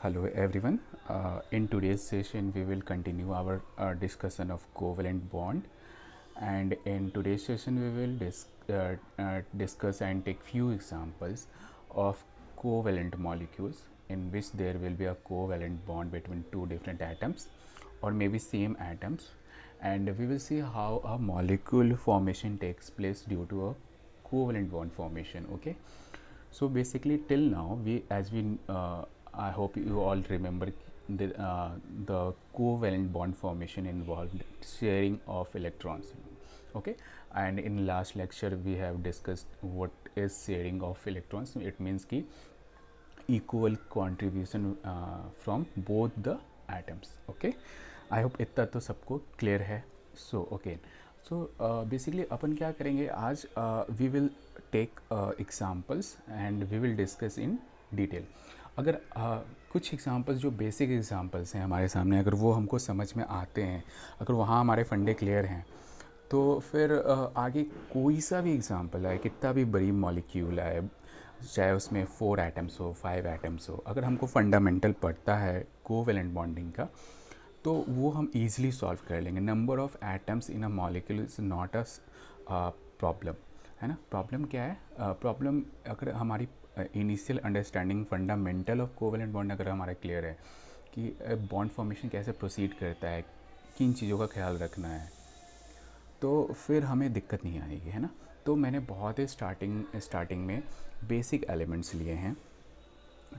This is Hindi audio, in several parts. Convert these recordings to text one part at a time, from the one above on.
Hello everyone. In today's session, we will continue our discussion of covalent bond, and in today's session, we will discuss and take few examples of covalent molecules in which there will be a covalent bond between two different atoms, or maybe same atoms, and we will see how a molecule formation takes place due to a covalent bond formation. Okay, so basically till now I hope you all remember the covalent bond formation involved sharing of electrons. Okay, and in last lecture we have discussed what is sharing of electrons. It means ki equal contribution from both the atoms. Okay, I hope इतना तो सबको clear है. So okay, so basically अपन क्या करेंगे आज, we will take examples and we will discuss in detail. अगर कुछ एग्जांपल्स जो बेसिक एग्जांपल्स हैं हमारे सामने, अगर वो हमको समझ में आते हैं, अगर वहाँ हमारे फंडे क्लियर हैं, तो फिर आगे कोई सा भी एग्जांपल है, कितना भी बड़ी मॉलिक्यूल है, चाहे उसमें 4 एटम्स हो, 5 एटम्स हो, अगर हमको फंडामेंटल पड़ता है कोवेलेंट बॉन्डिंग का, तो वो हम इजीली सॉल्व कर लेंगे. Number of atoms in a molecule is not a problem, है ना. प्रॉब्लम क्या है? प्रॉब्लम अगर हमारी initial understanding fundamental of covalent bond अगर हमारा क्लियर है कि बॉन्ड फॉर्मेशन कैसे प्रोसीड करता है, किन चीज़ों का ख्याल रखना है, तो फिर हमें दिक्कत नहीं आएगी, है ना. तो मैंने बहुत ही स्टार्टिंग में बेसिक एलिमेंट्स लिए हैं,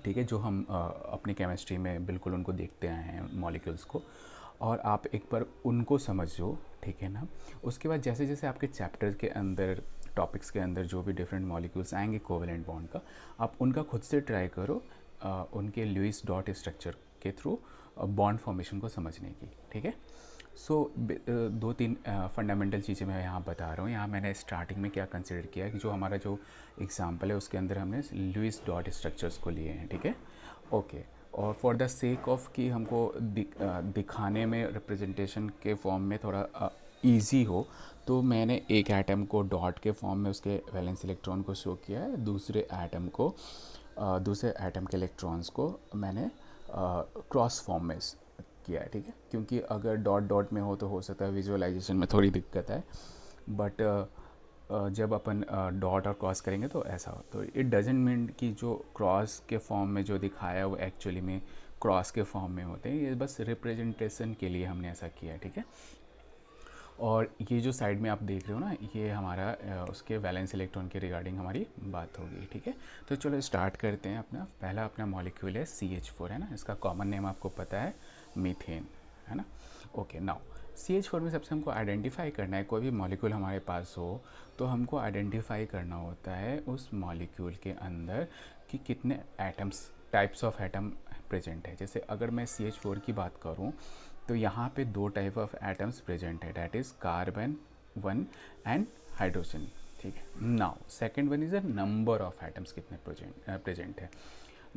ठीक है, जो हम अपनी केमिस्ट्री में बिल्कुल उनको देखते आए हैं मॉलिक्यूल्स को, और आप एक बार उनको समझो, ठीक है ना. उसके बाद जैसे जैसे आपके चैप्टर के अंदर, टॉपिक्स के अंदर जो भी डिफरेंट मॉलिक्यूल्स आएंगे कोवेलेंट बॉन्ड का, आप उनका खुद से ट्राई करो उनके लुईस डॉट स्ट्रक्चर के थ्रू बॉन्ड फॉर्मेशन को समझने की, ठीक है. सो दो तीन फंडामेंटल चीज़ें मैं यहाँ बता रहा हूँ. यहाँ मैंने स्टार्टिंग में क्या कंसिडर किया कि जो हमारा जो एग्जाम्पल है उसके अंदर हमने लुईस डॉट स्ट्रक्चर्स को लिए हैं, ठीक है. ओके, और फॉर द सेक ऑफ कि हमको दिखाने में रिप्रेजेंटेशन के फॉर्म में थोड़ा ईजी हो, तो मैंने एक एटम को डॉट के फॉर्म में उसके वैलेंस इलेक्ट्रॉन को शो किया है, दूसरे एटम के इलेक्ट्रॉन्स को मैंने क्रॉस फॉर्म में किया है, ठीक है. क्योंकि अगर डॉट डॉट में हो सकता है विजुअलाइजेशन में थोड़ी दिक्कत है, बट जब अपन डॉट और क्रॉस करेंगे तो ऐसा हो, तो इट डजेंट मीन कि जो क्रॉस के फॉर्म में जो दिखाया है वो एक्चुअली में क्रॉस के फॉर्म में होते हैं. ये बस रिप्रेजेंटेशन के लिए हमने ऐसा किया है, ठीक है. और ये जो साइड में आप देख रहे हो ना, ये हमारा उसके वैलेंस इलेक्ट्रॉन के रिगार्डिंग हमारी बात होगी, ठीक है. तो चलो स्टार्ट करते हैं. पहला अपना मॉलिक्यूल है CH4, है ना. इसका कॉमन नेम आपको पता है, मीथेन, है ना. ओके, नाउ CH4 में सबसे हमको आइडेंटिफाई करना है, कोई भी मॉलिक्यूल हमारे पास हो तो हमको आइडेंटिफाई करना होता है उस मॉलिक्यूल के अंदर कि कितने atoms, types of atom present है. जैसे अगर मैं CH4 की बात करूं तो यहाँ पे 2 टाइप ऑफ एटम्स प्रेजेंट है, that is carbon 1 and hydrogen, ठीक है. Now second one is a number of atoms कितने प्रेजेंट है.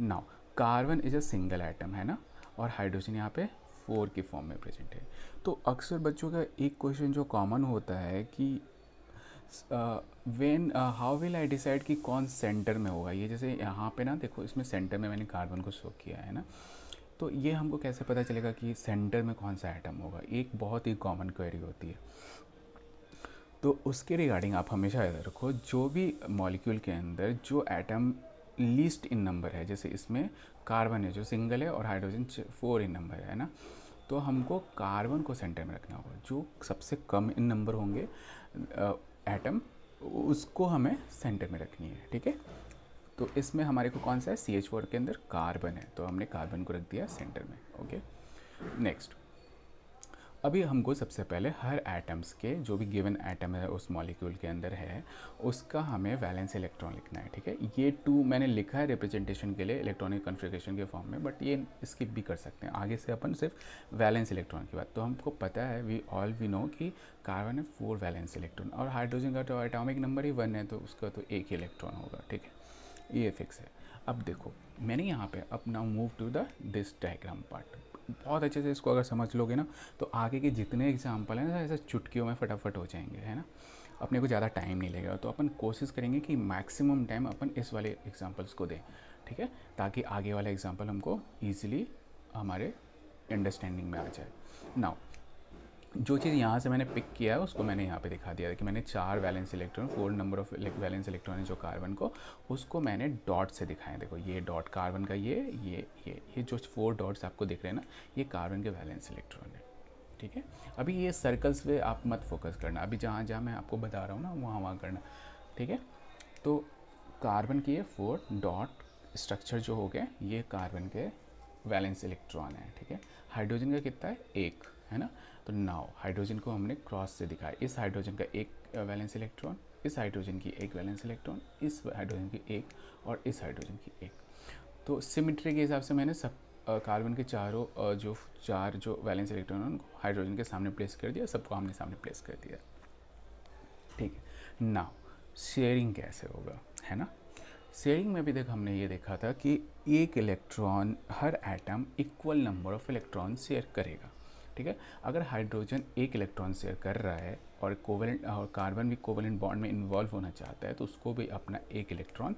Now carbon is a single atom, है ना, और हाइड्रोजन यहाँ पे 4 की फॉर्म में प्रेजेंट है. तो अक्सर बच्चों का एक क्वेश्चन जो कॉमन होता है कि when how will I decide कि कौन सेंटर में होगा. ये जैसे यहाँ पे ना देखो, इसमें सेंटर में मैंने कार्बन को शो किया है ना, तो ये हमको कैसे पता चलेगा कि सेंटर में कौन सा एटम होगा. एक बहुत ही कॉमन क्वेरी होती है. तो उसके रिगार्डिंग आप हमेशा याद रखो, जो भी मॉलिक्यूल के अंदर जो एटम लीस्ट इन नंबर है, जैसे इसमें कार्बन है जो सिंगल है और हाइड्रोजन 4 इन नंबर है ना, तो हमको कार्बन को सेंटर में रखना होगा. जो सबसे कम इन नंबर होंगे एटम, उसको हमें सेंटर में रखनी है, ठीक है. तो इसमें हमारे को कौन सा है, CH4 के अंदर कार्बन है, तो हमने कार्बन को रख दिया सेंटर में. Okay, next. अभी हमको सबसे पहले हर एटम्स के, जो भी गिवन एटम है उस मॉलिक्यूल के अंदर है, उसका हमें वैलेंस इलेक्ट्रॉन लिखना है, ठीक है. ये 2 मैंने लिखा है रिप्रेजेंटेशन के लिए इलेक्ट्रॉनिक कन्फिग्रेशन के फॉर्म में, बट ये स्किप भी कर सकते हैं. आगे से अपन सिर्फ वैलेंस इलेक्ट्रॉन की बात. तो हमको पता है, वी नो कि कार्बन है 4 वैलेंस इलेक्ट्रॉन, और हाइड्रोजन का तो एटॉमिक नंबर ही 1 है, तो उसका तो एक ही इलेक्ट्रॉन होगा, ठीक है. ये फिक्स है. अब देखो, मैंने यहाँ पे अब now move to the this diagram part. बहुत अच्छे से इसको अगर समझ लोगे ना, तो आगे के जितने एग्जाम्पल हैं ना, ऐसे चुटकियों में फटाफट हो जाएंगे, है ना. अपने को ज़्यादा टाइम नहीं लगेगा, तो अपन कोशिश करेंगे कि मैक्सिमम टाइम अपन इस वाले एग्जाम्पल्स को दें, ठीक है, ताकि आगे वाला एग्जाम्पल हमको ईजिली हमारे अंडरस्टैंडिंग में आ जाए। नाउ जो चीज़ यहाँ से मैंने पिक किया है उसको मैंने यहाँ पे दिखा दिया है कि मैंने 4 valence electron, 4 number of valence electron है जो कार्बन को, उसको मैंने डॉट से दिखाया। देखो ये डॉट कार्बन का, ये जो 4 डॉट्स आपको दिख रहे हैं ना, ये कार्बन के वैलेंस इलेक्ट्रॉन है। ठीक है, अभी ये सर्कल्स पे आप मत फोकस करना, अभी जहाँ जहाँ मैं आपको बता रहा हूँ ना वहाँ करना। ठीक है, तो कार्बन की ये 4 डॉट स्ट्रक्चर जो हो गए, ये कार्बन के वैलेंस इलेक्ट्रॉन है। ठीक है, हाइड्रोजन का कितना है, एक है ना। तो नाउ हाइड्रोजन को हमने क्रॉस से दिखाया, इस हाइड्रोजन का एक वैलेंस इलेक्ट्रॉन, इस हाइड्रोजन की एक वैलेंस इलेक्ट्रॉन, इस हाइड्रोजन की एक, और इस हाइड्रोजन की एक। तो सिमेट्री के हिसाब से मैंने सब कार्बन के चारों जो 4 जो वैलेंस इलेक्ट्रॉन उनको हाइड्रोजन के सामने प्लेस कर दिया, सबको हमने सामने प्लेस कर दिया। ठीक है, नाउ शेयरिंग कैसे होगा, है ना। शेयरिंग में भी देख हमने ये देखा था कि एक electron, her atom equal number of electron share करेगा। ठीक है, अगर हाइड्रोजन एक इलेक्ट्रॉन शेयर कर रहा है और कोवेलेंट और कार्बन भी कोवेलेंट बॉन्ड में इन्वॉल्व होना चाहता है तो उसको भी अपना एक इलेक्ट्रॉन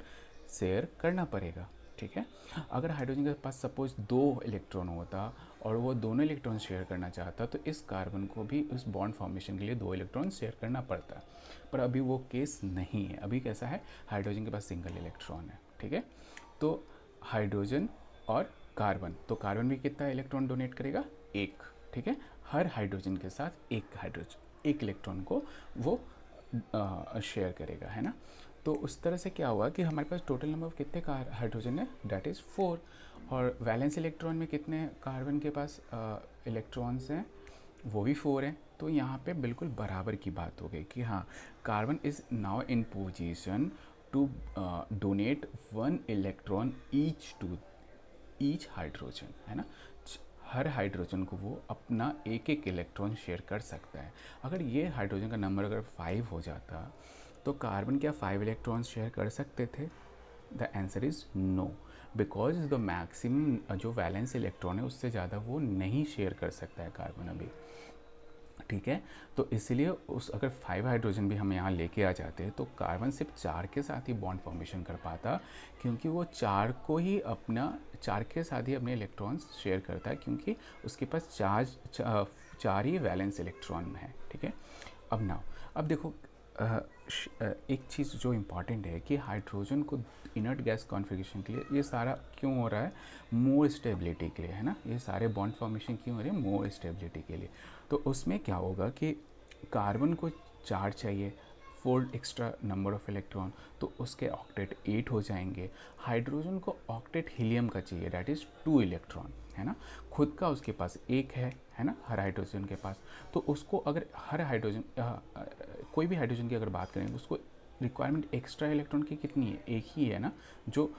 शेयर करना पड़ेगा। ठीक है, अगर हाइड्रोजन के पास सपोज 2 इलेक्ट्रॉन होता और वो दोनों इलेक्ट्रॉन शेयर करना चाहता तो इस कार्बन को भी उस बॉन्ड फॉर्मेशन के लिए 2 इलेक्ट्रॉन शेयर करना पड़ता, पर अभी वो केस नहीं है। अभी कैसा है, हाइड्रोजन के पास सिंगल इलेक्ट्रॉन है। ठीक है, तो हाइड्रोजन और कार्बन, तो कार्बन भी कितना इलेक्ट्रॉन डोनेट करेगा, एक। ठीक है, हर हाइड्रोजन के साथ एक इलेक्ट्रॉन को वो शेयर करेगा, है ना। तो उस तरह से क्या हुआ कि हमारे पास टोटल नंबर ऑफ कितने हाइड्रोजन है, डैट इज़ 4, और वैलेंस इलेक्ट्रॉन में कितने कार्बन के पास इलेक्ट्रॉन्स हैं, वो भी 4 हैं। तो यहाँ पे बिल्कुल बराबर की बात हो गई कि हाँ, carbon is now in position to donate 1 electron each to each hydrogen, है ना। हर हाइड्रोजन को वो अपना एक एक इलेक्ट्रॉन शेयर कर सकता है। अगर ये हाइड्रोजन का नंबर अगर 5 हो जाता तो कार्बन क्या 5 इलेक्ट्रॉन्स शेयर कर सकते थे? The answer is no, because the maximum जो वैलेंस इलेक्ट्रॉन है उससे ज़्यादा वो नहीं शेयर कर सकता है कार्बन अभी। ठीक है, तो इसलिए उस अगर 5 हाइड्रोजन भी हम यहाँ लेके आ जाते हैं तो कार्बन सिर्फ 4 के साथ ही बॉन्ड फॉर्मेशन कर पाता, क्योंकि वो 4 को ही अपना 4 के साथ ही अपने इलेक्ट्रॉन्स शेयर करता है, क्योंकि उसके पास चार ही वैलेंस इलेक्ट्रॉन है। ठीक है, अब देखो एक चीज़ जो इम्पॉर्टेंट है कि हाइड्रोजन को इनर्ट गैस कॉन्फ़िगरेशन के लिए ये सारा क्यों हो रहा है, मोर स्टेबिलिटी के लिए, है ना। ये सारे बॉन्ड फॉर्मेशन क्यों हो रहे हैं, मोर स्टेबिलिटी के लिए। तो उसमें क्या होगा कि कार्बन को 4 चाहिए, 4 एक्स्ट्रा नंबर ऑफ इलेक्ट्रॉन, तो उसके ऑक्टेट 8 हो जाएंगे। हाइड्रोजन को ऑक्टेट हीलियम का चाहिए, डैट इज़ 2 इलेक्ट्रॉन, है ना। खुद का उसके पास एक है ना, हर हाइड्रोजन के पास। तो उसको अगर हर हाइड्रोजन कोई भी हाइड्रोजन की अगर बात करें तो उसको रिक्वायरमेंट एक्स्ट्रा इलेक्ट्रॉन की कितनी है, एक ही है ना। जो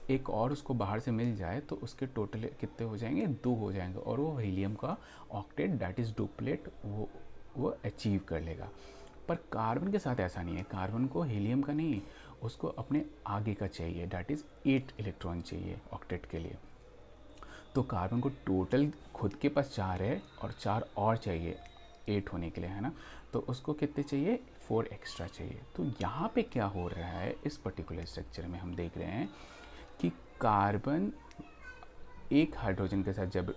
एक और उसको बाहर से मिल जाए तो उसके टोटल कितने हो जाएंगे, 2 हो जाएंगे, और वो हीलियम का ऑक्टेट डैट इज़ डुप्लेट वो अचीव कर लेगा। पर कार्बन के साथ ऐसा नहीं है, कार्बन को हीलियम का नहीं, उसको अपने आगे का चाहिए, डैट इज़ 8 इलेक्ट्रॉन चाहिए ऑक्टेट के लिए। तो कार्बन को टोटल खुद के पास 4 है और 4 और चाहिए 8 होने के लिए, है ना। तो उसको कितने चाहिए, 4 एक्स्ट्रा चाहिए। तो यहाँ पे क्या हो रहा है, इस पर्टिकुलर स्ट्रक्चर में हम देख रहे हैं कि कार्बन एक हाइड्रोजन के साथ जब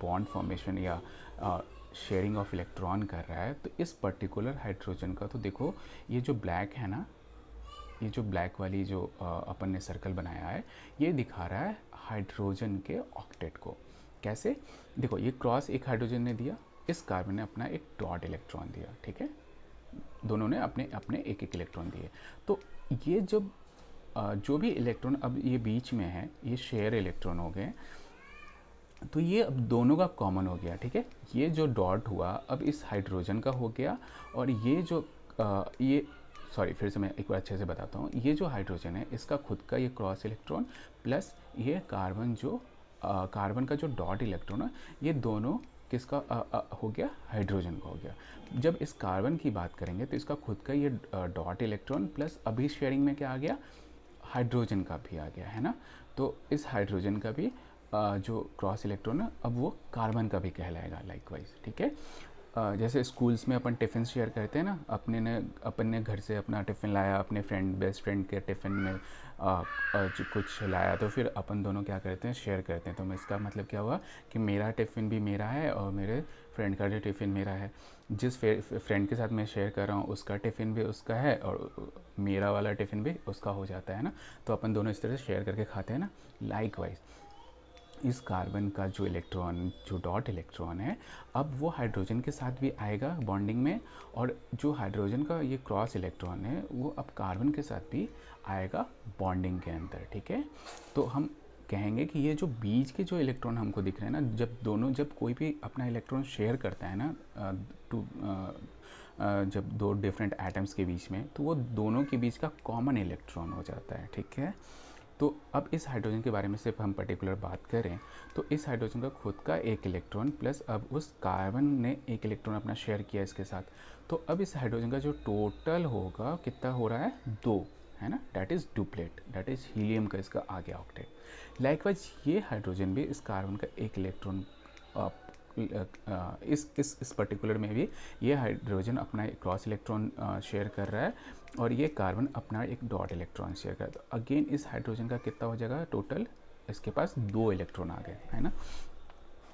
बॉन्ड फॉर्मेशन या शेयरिंग ऑफ इलेक्ट्रॉन कर रहा है, तो इस पर्टिकुलर हाइड्रोजन का, तो देखो ये जो ब्लैक है ना, ये जो ब्लैक वाली जो अपन ने सर्कल बनाया है, ये दिखा रहा है हाइड्रोजन के ऑक्टेट को। कैसे, देखो ये क्रॉस एक हाइड्रोजन ने दिया, इस कार्बन ने अपना एक डॉट इलेक्ट्रॉन दिया। ठीक है, दोनों ने अपने अपने एक एक इलेक्ट्रॉन दिए। तो ये जब जो भी इलेक्ट्रॉन अब ये बीच में है, ये शेयर इलेक्ट्रॉन हो गए, तो ये अब दोनों का कॉमन हो गया। ठीक है, ये जो डॉट हुआ अब इस हाइड्रोजन का हो गया, और ये जो ये सॉरी फिर से मैं एक बार अच्छे से बताता हूँ। ये जो हाइड्रोजन है इसका खुद का ये क्रॉस इलेक्ट्रॉन प्लस ये कार्बन जो कार्बन का जो डॉट इलेक्ट्रॉन है, ये दोनों किसका हो गया, हाइड्रोजन का हो गया। जब इस कार्बन की बात करेंगे तो इसका खुद का ये डॉट इलेक्ट्रॉन प्लस अभी शेयरिंग में क्या आ गया, हाइड्रोजन का भी आ गया, है ना। तो इस हाइड्रोजन का भी जो क्रॉस इलेक्ट्रॉन है अब वो कार्बन का भी कहलाएगा लाइकवाइज। ठीक है, जैसे स्कूल्स में अपन टिफ़िन शेयर करते हैं ना, अपन ने घर से अपना टिफ़िन लाया, अपने बेस्ट फ्रेंड के टिफ़िन में जो कुछ लाया तो फिर अपन दोनों क्या करते हैं, शेयर करते हैं। तो इसका मतलब क्या हुआ कि मेरा टिफ़िन भी मेरा है और मेरे फ्रेंड का भी टिफ़िन मेरा है। जिस फ्रेंड के साथ मैं शेयर कर रहा हूँ उसका टिफ़िन भी उसका है और मेरा वाला टिफ़िन भी उसका हो जाता है ना। तो अपन दोनों इस तरह से शेयर करके खाते हैं ना। लाइकवाइज इस कार्बन का जो इलेक्ट्रॉन, जो डॉट इलेक्ट्रॉन है, अब वो हाइड्रोजन के साथ भी आएगा बॉन्डिंग में, और जो हाइड्रोजन का ये क्रॉस इलेक्ट्रॉन है वो अब कार्बन के साथ भी आएगा बॉन्डिंग के अंदर। ठीक है, तो हम कहेंगे कि ये जो बीच के जो इलेक्ट्रॉन हमको दिख रहे हैं ना, जब कोई भी अपना इलेक्ट्रॉन शेयर करता है ना जब दो डिफरेंट एटम्स के बीच में, तो वो दोनों के बीच का कॉमन इलेक्ट्रॉन हो जाता है। ठीक है, तो अब इस हाइड्रोजन के बारे में सिर्फ हम पर्टिकुलर बात करें तो इस हाइड्रोजन का खुद का एक इलेक्ट्रॉन प्लस अब उस कार्बन ने एक इलेक्ट्रॉन अपना शेयर किया इसके साथ। तो अब इस हाइड्रोजन का जो टोटल होगा कितना हो रहा है, 2, है ना। That is duplet, that is helium का इसका आ गया ऑक्टेट। लाइकवाइज ये हाइड्रोजन भी इस कार्बन का एक इलेक्ट्रॉन इस पर्टिकुलर में भी ये हाइड्रोजन अपना क्रॉस इलेक्ट्रॉन शेयर कर रहा है और ये कार्बन अपना एक डॉट इलेक्ट्रॉन शेयर कर रहा है। तो अगेन इस हाइड्रोजन का कितना हो जाएगा टोटल, इसके पास 2 इलेक्ट्रॉन आ गए, है ना।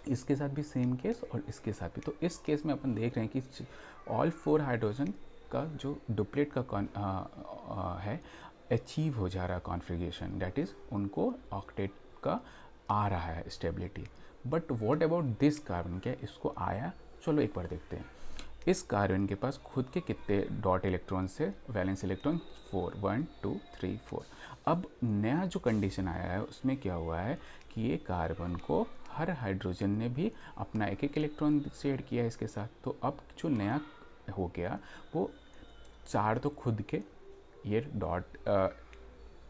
इसके साथ भी सेम केस और इसके साथ भी। तो इस केस में अपन देख रहे हैं कि ऑल 4 हाइड्रोजन का जो डुप्लेट का है अचीव हो जा रहा है कॉन्फ़िगरेशन, दैट इज़ उनको ऑक्टेट का आ रहा है stability. But what about this carbon, क्या इसको आया? चलो एक बार देखते हैं। इस कार्बन के पास खुद के कितने डॉट इलेक्ट्रॉन से वैलेंस इलेक्ट्रॉन, 4, 1 2 3 4। अब नया जो कंडीशन आया है उसमें क्या हुआ है कि ये कार्बन को हर हाइड्रोजन ने भी अपना एक एक इलेक्ट्रॉन शेयर किया है इसके साथ। तो अब जो नया हो गया वो 4 तो खुद के ये डॉट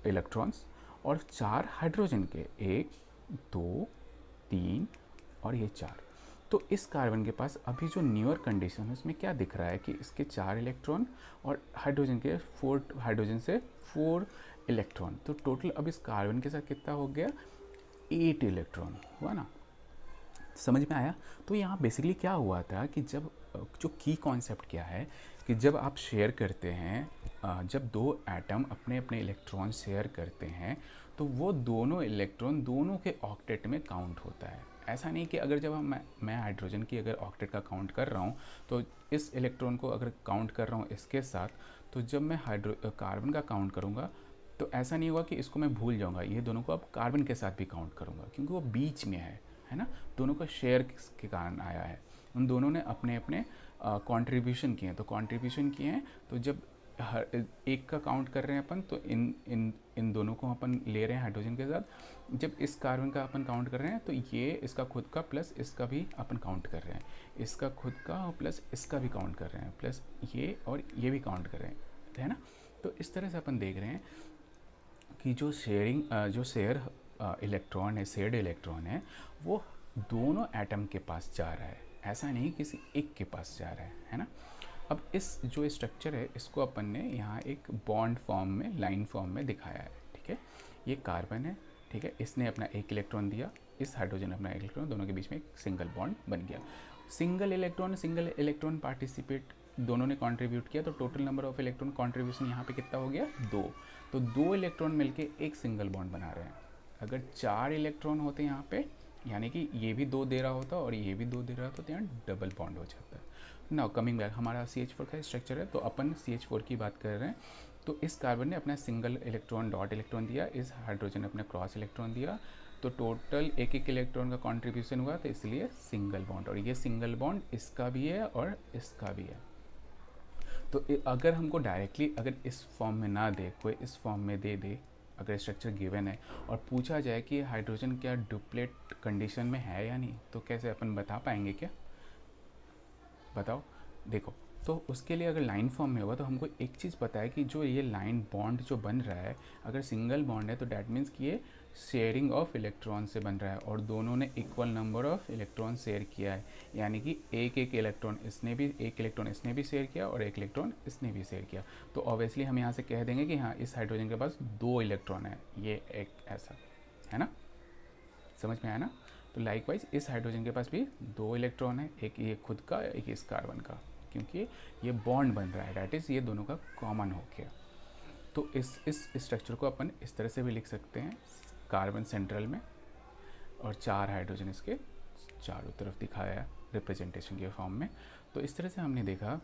इलेक्ट्रॉन्स और 4 हाइड्रोजन के, 1 2 3 और ये 4। तो इस कार्बन के पास अभी जो न्यूअर कंडीशन है उसमें क्या दिख रहा है कि इसके 4 इलेक्ट्रॉन और हाइड्रोजन के 4, हाइड्रोजन से 4 इलेक्ट्रॉन। तो टोटल अब इस कार्बन के साथ कितना हो गया, 8 इलेक्ट्रॉन हुआ ना। समझ में आया? तो यहाँ बेसिकली क्या हुआ था कि जब जो की कॉन्सेप्ट क्या है कि जब आप शेयर करते हैं, जब दो एटम अपने अपने इलेक्ट्रॉन शेयर करते हैं तो वो दोनों इलेक्ट्रॉन दोनों के ऑक्टेट में काउंट होता है। ऐसा नहीं कि अगर जब मैं हाइड्रोजन की अगर ऑक्टेट का काउंट कर रहा हूँ तो इस इलेक्ट्रॉन को अगर काउंट कर रहा हूँ इसके साथ, तो जब मैं कार्बन का काउंट करूँगा तो ऐसा नहीं होगा कि इसको मैं भूल जाऊँगा, ये दोनों को अब कार्बन के साथ भी काउंट करूँगा क्योंकि वो बीच में है ना। दोनों का शेयर के कारण आया है, उन दोनों ने अपने अपने कंट्रीब्यूशन किए हैं। तो कंट्रीब्यूशन किए हैं तो जब हर एक का काउंट कर रहे हैं अपन, तो इन इन इन दोनों को अपन ले रहे हैं हाइड्रोजन के साथ। जब इस कार्बन का अपन काउंट कर रहे हैं तो ये इसका खुद का प्लस इसका भी अपन काउंट कर रहे हैं, इसका खुद का प्लस इसका भी काउंट कर रहे हैं, प्लस ये और ये भी काउंट कर रहे हैं, है ना। तो इस तरह से अपन देख रहे हैं कि जो शेयरिंग जो शेयर इलेक्ट्रॉन है, शेयर्ड इलेक्ट्रॉन है, वो दोनों एटम के पास जा रहा है, ऐसा नहीं किसी एक के पास जा रहा है ना। अब इस जो स्ट्रक्चर है इसको अपन ने यहाँ एक बॉन्ड फॉर्म में, लाइन फॉर्म में दिखाया है। ठीक है, ये कार्बन है, ठीक है, इसने अपना एक इलेक्ट्रॉन दिया, इस हाइड्रोजन ने अपना एक इलेक्ट्रॉन, दोनों के बीच में एक सिंगल बॉन्ड बन गया। सिंगल इलेक्ट्रॉन पार्टिसिपेट दोनों ने कंट्रीब्यूट किया, तो total number of electron contribution यहाँ पे कितना हो गया, 2। तो 2 इलेक्ट्रॉन मिलके एक सिंगल बॉन्ड बना रहे हैं। अगर 4 इलेक्ट्रॉन होते यहाँ पे, यानी कि ये भी 2 दे रहा होता और ये भी 2 दे रहा होता, तो यहाँ डबल बॉन्ड हो जाता है। नाउ कमिंग बैक, हमारा CH4 का स्ट्रक्चर है तो अपन CH4 की बात कर रहे हैं। तो इस कार्बन ने अपना सिंगल इलेक्ट्रॉन डॉट इलेक्ट्रॉन दिया, इस हाइड्रोजन ने अपना क्रॉस इलेक्ट्रॉन दिया, तो टोटल एक एक इलेक्ट्रॉन का कंट्रीब्यूशन हुआ, तो इसलिए सिंगल बॉन्ड, और ये सिंगल बॉन्ड इसका भी है और इसका भी है। तो अगर हमको डायरेक्टली अगर इस फॉर्म में ना दे, कोई इस फॉर्म में दे दे, अगर स्ट्रक्चर गिवन है और पूछा जाए कि हाइड्रोजन क्या डुप्लेट कंडीशन में है या नहीं, तो कैसे अपन बता पाएंगे क्या, बताओ। देखो, तो उसके लिए अगर लाइन फॉर्म में होगा तो हमको एक चीज़ पता है कि जो ये लाइन बॉन्ड जो बन रहा है, अगर सिंगल बॉन्ड है तो डैट मीन्स कि ये शेयरिंग ऑफ इलेक्ट्रॉन से बन रहा है और दोनों ने equal number of electron share किया है, यानी कि एक एक इलेक्ट्रॉन इसने भी शेयर किया और एक इलेक्ट्रॉन इसने भी शेयर किया। तो ऑब्वियसली हम यहाँ से कह देंगे कि हाँ, इस हाइड्रोजन के पास 2 इलेक्ट्रॉन है, ये एक ऐसा है ना। समझ में आया ना। तो लाइकवाइज इस हाइड्रोजन के पास भी 2 इलेक्ट्रॉन है, एक ये खुद का, एक इस कार्बन का, क्योंकि ये बॉन्ड बन रहा है, डैट इज़ ये दोनों का कॉमन हो गया। तो इस स्ट्रक्चर को अपन इस तरह से भी लिख सकते हैं, कार्बन सेंट्रल में और 4 हाइड्रोजन इसके चारों तरफ दिखाया है रिप्रेजेंटेशन के फॉर्म में। तो इस तरह से हमने देखा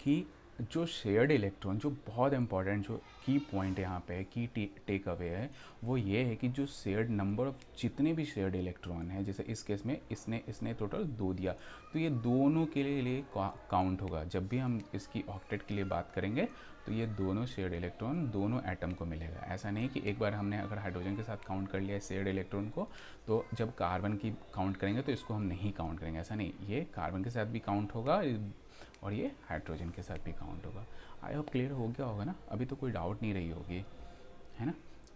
कि जो शेयर्ड इलेक्ट्रॉन, जो बहुत इंपॉर्टेंट जो की पॉइंट यहाँ पे है, की टेक अवे है, वो ये है कि जो शेयर्ड नंबर ऑफ जितने भी शेयर्ड इलेक्ट्रॉन हैं, जैसे इस केस में इसने टोटल 2 दिया, तो ये दोनों के लिए काउंट होगा। जब भी हम इसकी ऑक्टेट के लिए बात करेंगे तो ये दोनों शेयर्ड इलेक्ट्रॉन दोनों एटम को मिलेगा। ऐसा नहीं कि एक बार हमने अगर हाइड्रोजन के साथ काउंट कर लिया शेयर्ड इलेक्ट्रॉन को, तो जब कार्बन की काउंट करेंगे तो इसको हम नहीं काउंट करेंगे, ऐसा नहीं। ये कार्बन के साथ भी काउंट होगा और ये हाइड्रोजन के साथ भी काउंट होगा। आई होप क्लियर हो गया होगा ना, अभी तो कोई डाउट नहीं रही होगी, है ना?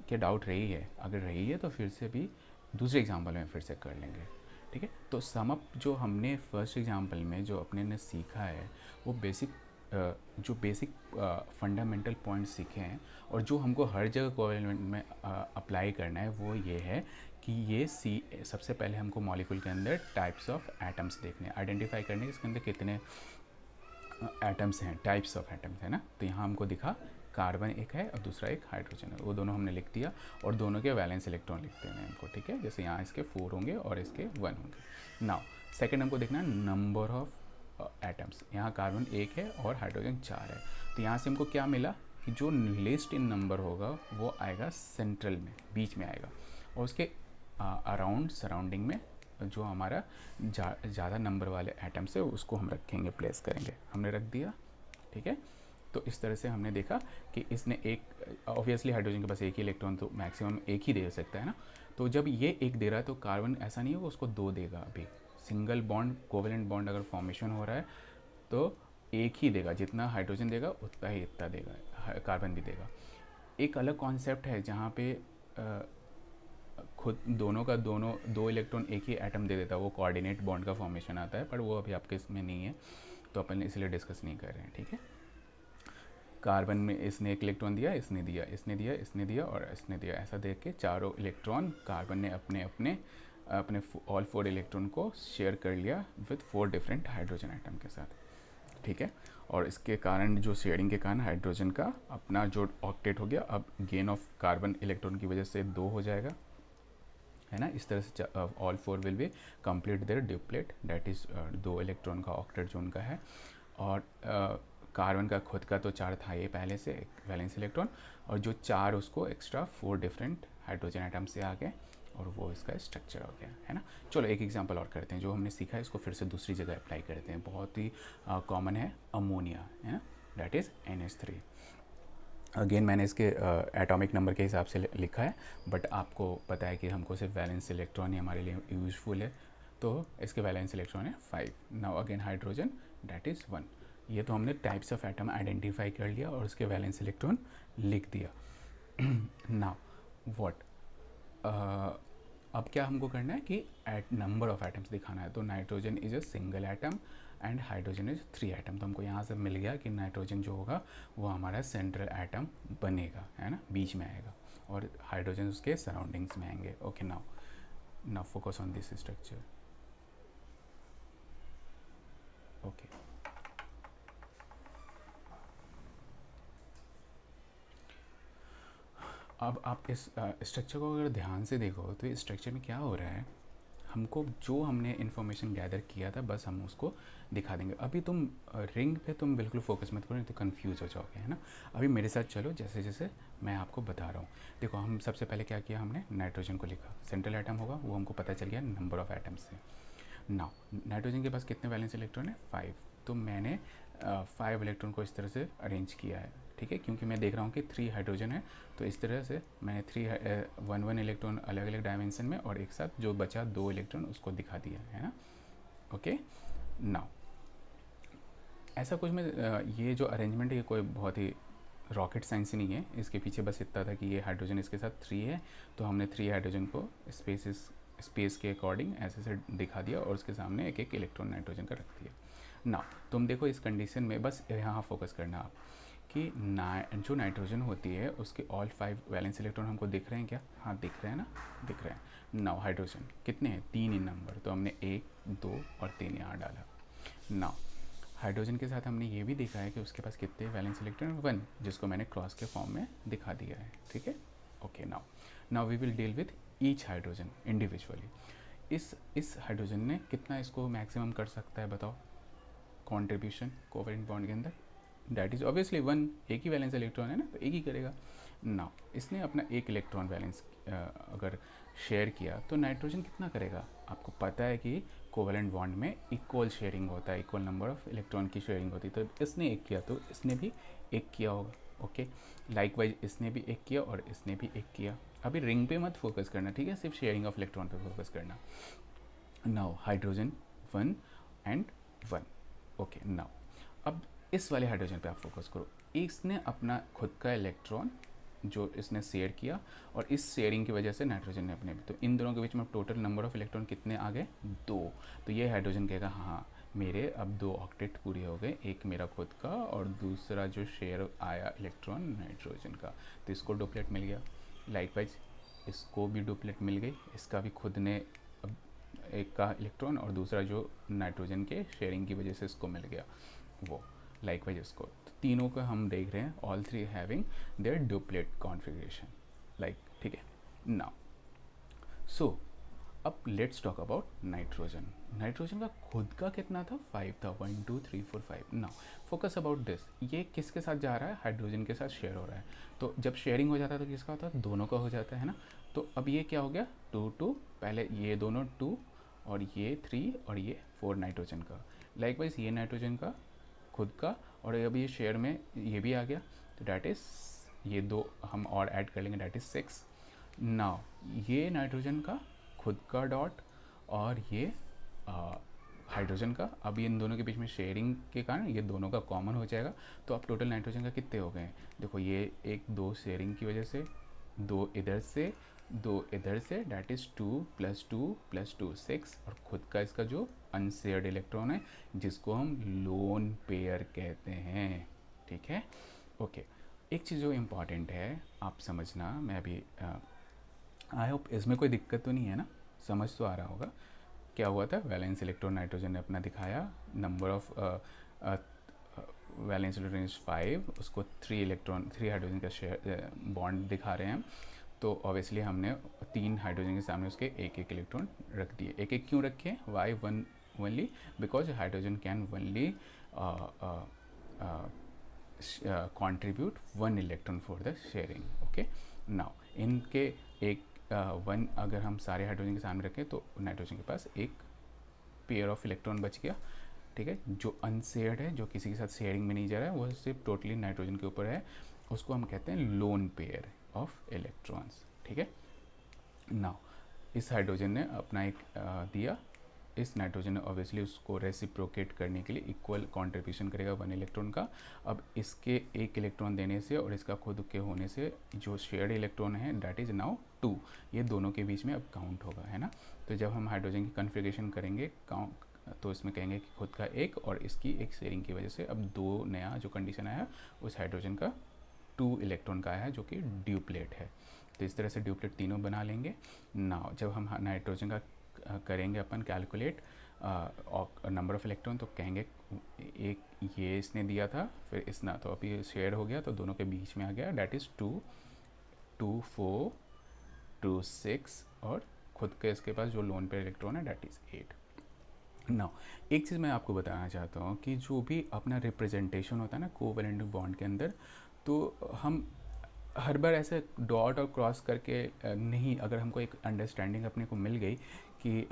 क्या डाउट रही है? अगर रही है तो फिर से भी दूसरे एग्जाम्पल में फिर से कर लेंगे, ठीक है? तो सम अप जो हमने फर्स्ट एग्जाम्पल में जो अपने ने सीखा है, वो बेसिक फंडामेंटल पॉइंट सीखे हैं, और जो हमको हर जगह कोवेलेंट में अप्लाई करना है वो ये है कि ये सबसे पहले हमको मॉलिक्यूल के अंदर टाइप्स ऑफ एटम्स देखने, आइडेंटिफाई करने के इसके अंदर कितने एटम्स हैं, टाइप्स ऑफ एटम्स है ना। तो यहाँ हमको दिखा कार्बन एक है और दूसरा एक हाइड्रोजन है, वो दोनों हमने लिख दिया, और दोनों के वैलेंस इलेक्ट्रॉन लिख देना है हमको, ठीक है? जैसे यहाँ इसके 4 होंगे और इसके 1 होंगे। नाउ सेकंड हमको देखना है नंबर ऑफ एटम्स, यहाँ कार्बन 1 है और हाइड्रोजन 4 है। तो यहाँ से हमको क्या मिला कि जो लिस्ट इन नंबर होगा वो आएगा सेंट्रल में, बीच में आएगा, और उसके अराउंड सराउंडिंग में जो हमारा ज़्यादा नंबर वाले एटम्स है उसको हम रखेंगे, प्लेस करेंगे। हमने रख दिया, ठीक है? तो इस तरह से हमने देखा कि इसने एक, ऑब्वियसली हाइड्रोजन के पास एक ही इलेक्ट्रॉन तो मैक्सिमम एक ही दे सकता है ना। तो जब ये एक दे रहा है तो कार्बन ऐसा नहीं होगा उसको 2 देगा। अभी सिंगल बॉन्ड कोवेलेंट बॉन्ड अगर फॉर्मेशन हो रहा है तो एक ही देगा, जितना हाइड्रोजन देगा उतना ही इतना देगा, कार्बन भी देगा। एक अलग कॉन्सेप्ट है जहाँ पे खुद दोनों का दो इलेक्ट्रॉन एक ही एटम दे देता है, वो कोऑर्डिनेट बॉन्ड का फॉर्मेशन आता है, पर वो अभी आपके इसमें नहीं है तो अपन इसलिए डिस्कस नहीं कर रहे हैं, ठीक है? कार्बन में इसने एक इलेक्ट्रॉन दिया, इसने दिया, इसने दिया, इसने दिया और इसने दिया, ऐसा देख के चारों इलेक्ट्रॉन कार्बन ने अपने अपने अपने ऑल 4 इलेक्ट्रॉन को शेयर कर लिया विद 4 डिफरेंट हाइड्रोजन आइटम के साथ, ठीक है? और इसके कारण, जो शेयरिंग के कारण, हाइड्रोजन का अपना जो ऑक्टेट हो गया, अब गेन ऑफ कार्बन इलेक्ट्रॉन की वजह से 2 हो जाएगा, है ना? इस तरह से all 4 will be complete their duplet, that is 2 electron का ऑक्टेट जो उनका है। और कार्बन का खुद का तो 4 था ये पहले से, एक वैलेंस इलेक्ट्रॉन, और जो 4 उसको एक्स्ट्रा 4 डिफरेंट हाइड्रोजन आइटम से आ गए, और वो इसका स्ट्रक्चर हो गया, है ना? चलो एक एग्जांपल और करते हैं, जो हमने सीखा है इसको फिर से दूसरी जगह अप्लाई करते हैं। बहुत ही कॉमन है अमोनिया, है ना? That is NH3। अगेन मैंने इसके एटॉमिक नंबर के हिसाब से लिखा है, बट आपको पता है कि हमको सिर्फ वैलेंस इलेक्ट्रॉन ही हमारे लिए यूजफुल है, तो इसके वैलेंस इलेक्ट्रॉन है 5। Now again hydrogen that is 1। ये तो हमने टाइप्स ऑफ एटम आइडेंटिफाई कर लिया और उसके वैलेंस इलेक्ट्रॉन लिख दिया। नाउ व्हाट, अब क्या हमको करना है कि एट नंबर ऑफ एटम्स दिखाना है। तो nitrogen is a single atom and hydrogen is 3 atom. तो हमको यहाँ से मिल गया कि नाइट्रोजन जो होगा वो हमारा सेंट्रल एटम बनेगा, है ना? बीच में आएगा, और हाइड्रोजन उसके सराउंडिंग्स में आएंगे। Okay, now focus on this structure. Okay, अब आप इस स्ट्रक्चर को अगर ध्यान से देखो तो इस स्ट्रक्चर में क्या हो रहा है, हमको जो हमने इन्फॉर्मेशन गैदर किया था बस हम उसको दिखा देंगे। अभी तुम रिंग पे तुम बिल्कुल फोकस मत करो, नहीं तो कंफ्यूज हो जाओगे, है ना? अभी मेरे साथ चलो, जैसे जैसे मैं आपको बता रहा हूँ। देखो, हम सबसे पहले क्या किया, हमने नाइट्रोजन को लिखा, सेंट्रल एटम होगा, वो हमको पता चल गया नंबर ऑफ एटम्स से। नाउ नाइट्रोजन के पास कितने वैलेंस इलेक्ट्रॉन है? 5। तो मैंने 5 इलेक्ट्रॉन को इस तरह से अरेंज किया है, ठीक है? क्योंकि मैं देख रहा हूँ कि 3 हाइड्रोजन है, तो इस तरह से मैंने 1 इलेक्ट्रॉन अलग अलग डायमेंशन में, और एक साथ जो बचा 2 इलेक्ट्रॉन उसको दिखा दिया, है ना? ओके, नाउ ऐसा कुछ में ये जो अरेंजमेंट है ये कोई बहुत ही रॉकेट साइंस नहीं है, इसके पीछे बस इतना था कि ये हाइड्रोजन इसके साथ 3 है, तो हमने 3 हाइड्रोजन को स्पेस के अकॉर्डिंग ऐसे से दिखा दिया, और उसके सामने एक एक इलेक्ट्रॉन नाइट्रोजन का रख दिया। ना तुम देखो इस कंडीशन में बस यहाँ फोकस करना आप कि जो नाइट्रोजन होती है उसके ऑल 5 वैलेंस इलेक्ट्रॉन हमको दिख रहे हैं क्या? हाँ, दिख रहे हैं ना, दिख रहे हैं। नाउ हाइड्रोजन कितने हैं? 3 इन नंबर, तो हमने 1, 2 और 3 यहाँ डाला। नाउ हाइड्रोजन के साथ हमने ये भी देखा है कि उसके पास कितने वैलेंस इलेक्ट्रॉन, 1, जिसको मैंने क्रॉस के फॉर्म में दिखा दिया है, ठीक है। Okay, now we will deal with each hydrogen individually. इस हाइड्रोजन ने कितना इसको मैक्सिमम कर सकता है बताओ, कॉन्ट्रीब्यूशन कोवेलेंट बॉन्ड के अंदर, दैट इज ऑब्वियसली 1, एक ही वैलेंस इलेक्ट्रॉन है ना, तो एक ही करेगा। नाउ इसने अपना एक इलेक्ट्रॉन वैलेंस अगर शेयर किया तो नाइट्रोजन कितना करेगा, आपको पता है कि कोवेलेंट बॉन्ड में इक्वल शेयरिंग होता है, इक्वल नंबर ऑफ इलेक्ट्रॉन की शेयरिंग होती है, तो इसने एक किया तो इसने भी एक किया होगा। ओके, लाइकवाइज इसने भी एक किया और इसने भी एक किया। अभी रिंग पे मत फोकस करना, ठीक है, सिर्फ शेयरिंग ऑफ इलेक्ट्रॉन पे फोकस करना। Now hydrogen 1 and 1। Okay, now अब इस वाले हाइड्रोजन पे आप फोकस करो। इसने अपना खुद का इलेक्ट्रॉन जो इसने शेयर किया और इस शेयरिंग की वजह से नाइट्रोजन ने अपने, तो इन दोनों के बीच में टोटल नंबर ऑफ इलेक्ट्रॉन कितने आ गए, 2। तो ये हाइड्रोजन कहेगा हाँ मेरे अब 2 ऑक्टेट पूरे हो गए, एक मेरा खुद का और दूसरा जो शेयर आया इलेक्ट्रॉन नाइट्रोजन का, तो इसको डुप्लेट मिल गया। लाइकवाइज इसको भी डुप्लेट मिल गई, इसका भी खुद ने अब एक का इलेक्ट्रॉन और दूसरा जो नाइट्रोजन के शेयरिंग की वजह से इसको मिल गया वो, लाइकवाइज इसको, तो तीनों का हम देख रहे हैं all three having their duplet configuration, like, ठीक है। नाउ सो अब let's talk about nitrogen. Nitrogen का खुद का कितना था, 5 था, 1 2 3 4 5। नाउ फोकस अबाउट दिस, ये किसके साथ जा रहा है, हाइड्रोजन के साथ शेयर हो रहा है, तो जब शेयरिंग हो जाता है तो किसका होता है, दोनों का हो जाता है ना। तो अब ये क्या हो गया, 2 2, पहले ये दोनों 2 और ये 3 और ये 4 नाइट्रोजन का, लाइकवाइज ये नाइट्रोजन का खुद का, और अब ये शेयर में ये भी आ गया, तो डैट इज़ ये 2 हम और ऐड कर लेंगे, डैट इज़ 6। नाउ ये नाइट्रोजन का खुद का डॉट और ये हाइड्रोजन का, अब ये इन दोनों के बीच में शेयरिंग के कारण ये दोनों का कॉमन हो जाएगा, तो अब टोटल नाइट्रोजन का कितने हो गए, देखो ये एक 2 शेयरिंग की वजह से, 2 इधर से 2 इधर से, डैट इज़ 2 + 2 + 2 6, और खुद का इसका जो अनशेयर्ड इलेक्ट्रॉन है जिसको हम लोन पेयर कहते हैं, ठीक है। ओके, एक चीज़ जो इम्पॉर्टेंट है आप समझना, मैं अभी आई होप इसमें कोई दिक्कत तो नहीं है ना, समझ तो आ रहा होगा। क्या हुआ था, वैलेंस इलेक्ट्रॉन नाइट्रोजन ने अपना दिखाया, number of valence electron is 5, उसको 3 हाइड्रोजन का शेयर बॉन्ड दिखा रहे हैं, तो ऑब्वियसली हमने 3 हाइड्रोजन के सामने उसके एक एक इलेक्ट्रॉन रख दिए। एक एक क्यों रखे, why one only, because hydrogen can only contribute 1 electron for the sharing। Okay, now इनके एक 1 अगर हम सारे हाइड्रोजन के सामने रखें तो नाइट्रोजन के पास एक पेयर ऑफ इलेक्ट्रॉन बच गया, ठीक है, जो अनशेयर्ड है, जो किसी के साथ शेयरिंग में नहीं जा रहा है, वो सिर्फ टोटली नाइट्रोजन के ऊपर है, उसको हम कहते हैं लोन पेयर ऑफ इलेक्ट्रॉन्स, ठीक है। नाउ इस हाइड्रोजन ने अपना एक दिया, इस नाइट्रोजन ने ऑब्वियसली उसको रेसिप्रोकेट करने के लिए इक्वल कंट्रीब्यूशन करेगा 1 इलेक्ट्रॉन का। अब इसके एक इलेक्ट्रॉन देने से और इसका खुद के होने से जो शेयर्ड इलेक्ट्रॉन है डैट इज़ नाउ 2, ये दोनों के बीच में अब काउंट होगा, है ना। तो जब हम हाइड्रोजन की कन्फिग्रेशन करेंगे तो इसमें कहेंगे कि खुद का एक और इसकी एक शेयरिंग की वजह से अब 2 नया जो कंडीशन आया उस हाइड्रोजन का 2 इलेक्ट्रॉन का आया है जो कि ड्यूप्लेट है। तो इस तरह से ड्यूप्लेट तीनों बना लेंगे। नाउ जब हम नाइट्रोजन का करेंगे अपन कैलकुलेट नंबर ऑफ इलेक्ट्रॉन, तो कहेंगे एक ये इसने दिया था, फिर इसना, तो अभी शेयर हो गया तो दोनों के बीच में आ गया, डैट इज़ 2 2 4 2 6, और खुद के इसके पास जो लोन पे इलेक्ट्रॉन है डैट इज़ 8। नाउ एक चीज़ मैं आपको बताना चाहता हूँ कि जो भी अपना रिप्रेजेंटेशन होता है ना कोवैलेंट बॉन्ड के अंदर, तो हम हर बार ऐसे डॉट और क्रॉस करके नहीं, अगर हमको एक अंडरस्टैंडिंग अपने को मिल गई कि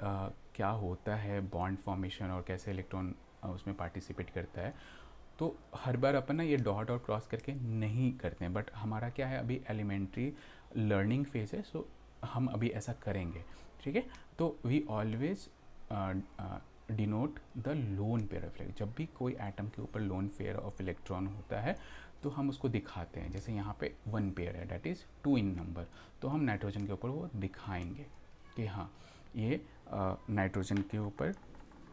क्या होता है बॉन्ड फॉर्मेशन और कैसे इलेक्ट्रॉन उसमें पार्टिसिपेट करता है, तो हर बार अपन ना ये डॉट और क्रॉस करके नहीं करते हैं, बट हमारा क्या है अभी एलिमेंट्री लर्निंग फेज है, सो हम अभी ऐसा करेंगे, ठीक है। तो we always denote the lone pair of electron, जब भी कोई एटम के ऊपर लोन पेयर ऑफ इलेक्ट्रॉन होता है तो हम उसको दिखाते हैं, जैसे यहाँ पे 1 पेयर है डैट इज़ 2 इन नंबर, तो हम नाइट्रोजन के ऊपर वो दिखाएंगे कि हाँ ये नाइट्रोजन के ऊपर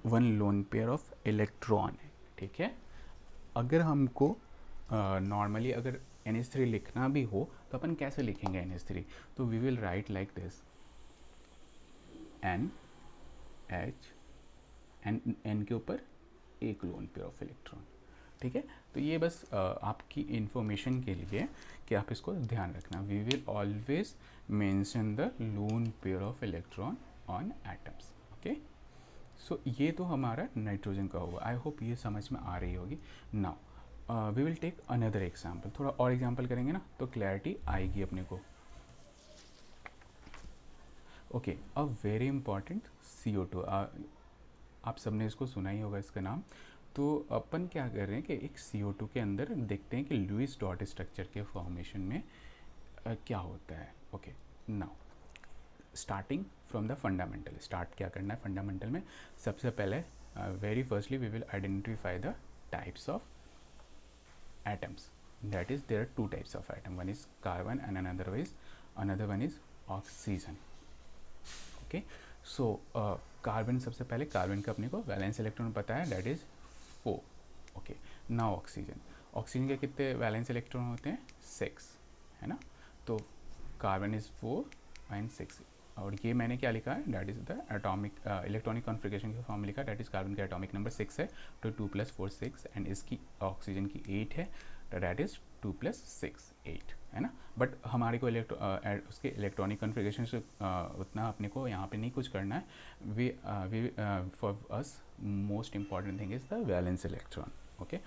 1 लोन पेयर ऑफ इलेक्ट्रॉन है, ठीक है। अगर हमको नॉर्मली अगर NH3 लिखना भी हो तो अपन कैसे लिखेंगे NH3, तो we will write like this, NH, N के ऊपर एक लोन पेयर ऑफ इलेक्ट्रॉन। ठीक है, तो ये बस आपकी इंफॉर्मेशन के लिए कि आप इसको ध्यान रखना। We will always mention the lone pair of electron on atoms. Okay, so ये तो हमारा नाइट्रोजन का होगा। आई होप ये समझ में आ रही होगी। Now we will take another example, थोड़ा और एग्जाम्पल करेंगे ना तो क्लैरिटी आएगी अपने को। Okay, a very important CO2, आप सबने इसको सुना ही होगा इसका नाम। तो अपन क्या कर रहे हैं कि एक CO2 के अंदर देखते हैं कि लुईस डॉट स्ट्रक्चर के फॉर्मेशन में क्या होता है। Okay, now starting from the fundamental, start क्या करना है फंडामेंटल में। सबसे पहले very firstly we will identify the types of atoms, that is there are two types of atom, one is carbon and another one is oxygen. Okay, so carbon, सबसे पहले कार्बन का अपने को वैलेंस इलेक्ट्रॉन पता है, that is 4। Okay, now oxygen, oxygen के कितने वैलेंस इलेक्ट्रॉन होते हैं? 6, है ना। तो कार्बन इज 4 एंड 6, और ये मैंने क्या लिखा है, that is the atomic electronic configuration के फॉर्म में लिखा, दैट इज कार्बन का एटॉमिक नंबर 6 है, तो 2 + 4 6, एंड इसकी ऑक्सीजन की 8 है, तो दैट इज 2 + 6 8, है ना। बट हमारे को उसके इलेक्ट्रॉनिक कॉन्फ़िगरेशन से उतना अपने को यहाँ पे नहीं कुछ करना है। We for us most important thing is the valence electron. Okay,